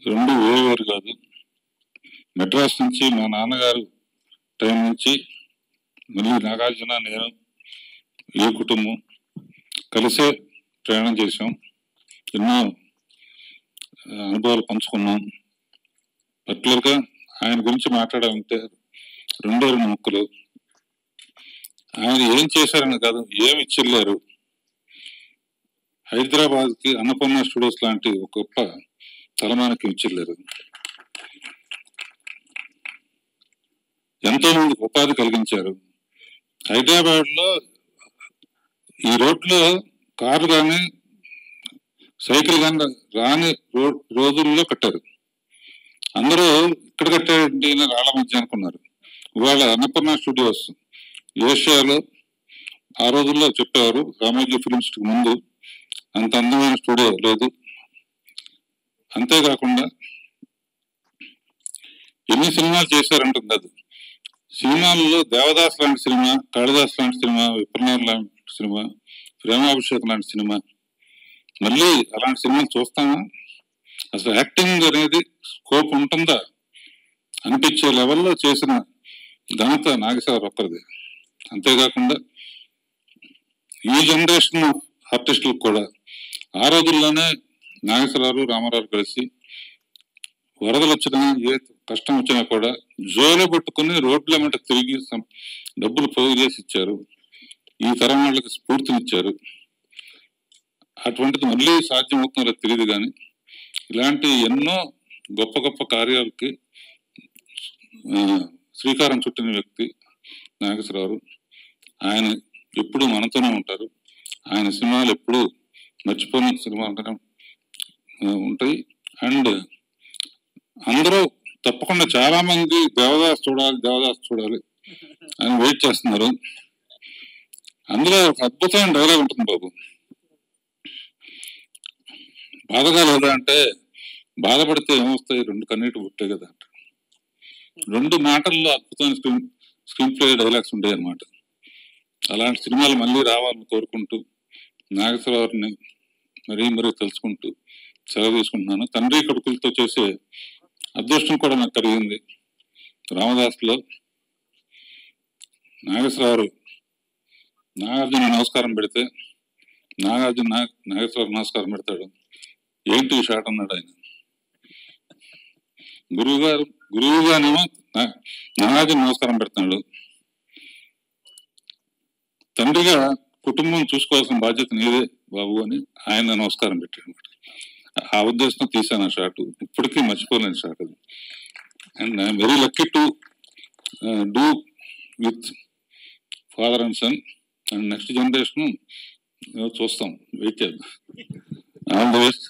రెండు వేరు కాదు. మెడ్రాస్ నుంచి మా నాన్నగారు టైం నుంచి మళ్ళీ నాగార్జున, నేను, ఏ కుటుంబం కలిసే ప్రయాణం చేసాం. ఎన్నో అనుభవాలు పంచుకున్నాం. పర్టికులర్గా ఆయన గురించి మాట్లాడాలంటే రెండే రెండు ముక్కలు. ఆయన ఏం చేశారని కాదు, ఏమి ఇచ్చిల్లారు. హైదరాబాద్కి అన్నపూర్ణ స్టూడియోస్ లాంటి ఒక గొప్ప తలమానికి ఇచ్చిల్లారు. ఎంతో మందికి ఉపాధి కలిగించారు. హైదరాబాద్లో ఈ రోడ్లో కార్లు కానీ సైకిల్ కానీ రాని రోజుల్లో కట్టారు. అందరూ ఇక్కడ కట్టారండి రాళ్ళ మధ్య అనుకున్నారు. ఇవాళ అన్నపూర్ణ స్టూడియోస్ ఏషియాలో ఆ రోజుల్లో చెప్పేవారు, రామోజీ ఫిల్మ్స్ ముందు అంత అందమైన స్టూడియో లేదు. అంతేకాకుండా ఎన్ని సినిమాలు చేశారంటుంది కాదు, సినిమాలలో దేవదాస్ లాంటి సినిమా, కాళిదాస్ లాంటి సినిమా, విప్రనాథ్ లాంటి సినిమా, ప్రేమాభిషేకం లాంటి సినిమా, మళ్ళీ అలాంటి సినిమాలు చూస్తామా? అసలు యాక్టింగ్ అనేది స్కోప్ ఉంటుందా అనిపించే లెవెల్లో చేసిన ఘనత నాగేశ్వరరావు ఒక్కరిది. అంతేకాకుండా ఈ జనరేషన్ ఆర్టిస్టులకు కూడా ఆ రోజుల్లోనే నాగేశ్వరరావు, రామారావు కలిసి వరదలు వచ్చినా ఏ కష్టం వచ్చినా కూడా జోలో పెట్టుకుని రోడ్ల వెంట తిరిగి డబ్బులు పోగు చేసి ఇచ్చారు. ఈ తరం వాళ్ళకి స్ఫూర్తినిచ్చారు. అటువంటిది మళ్ళీ సాధ్యమవుతుందో తెలియదు. కానీ ఇలాంటి ఎన్నో గొప్ప గొప్ప కార్యాలకి శ్రీకారం చుట్టిన వ్యక్తి నాగేశ్వరరావు. ఆయన ఎప్పుడు మనతోనే ఉంటారు. ఆయన సినిమాలు ఎప్పుడు మర్చిపోయిన సినిమాలు ఉంటాయి. అండ్ అందరూ తప్పకుండా చాలా మంది దేవదాస్ చూడాలి అని వెయిట్ చేస్తున్నారు. అందులో ఒక అద్భుతమైన డైలాగ్ ఉంటుంది బాబు. బాధగా లేదా అంటే, బాధపడితే ఏమొస్తాయి, రెండు కన్నీటి పుట్టే కదా అంట. రెండు మాటల్లో అద్భుతమైన స్క్రీన్ ప్లే డైలాగ్స్ ఉంటాయి అన్నమాట. అలాంటి సినిమాలు మళ్ళీ రావాలని కోరుకుంటూ నాగేశ్వరరావుని మరీ తెలుసుకుంటూ సెలవు తీసుకుంటున్నాను. తండ్రి కొడుకులతో చేసే అదృష్టం కూడా నాకు కలిగింది. రామదాస్లో నాగేశ్వరరావు నాగార్జున నమస్కారం పెడితే నాగేశ్వరరావు నమస్కారం పెడతాడు. ఏంటి ఈ షాట్ అన్నాడు ఆయన. గురువుగానేమో నాగార్జున నమస్కారం పెడతాడు. తండ్రిగా కుటుంబం చూసుకోవాల్సిన బాధ్యత నీదే బాబు అని ఆయన నమస్కారం పెట్టాడు. ఆ ఉద్దేశంతో తీశాను ఆ షాట్. ఇప్పటికీ మర్చిపోలేని షాట్ అది. And I'm very lucky to do with father and son. And next generation చూస్తాం, వెయిట్ చేద్దాం. All the best.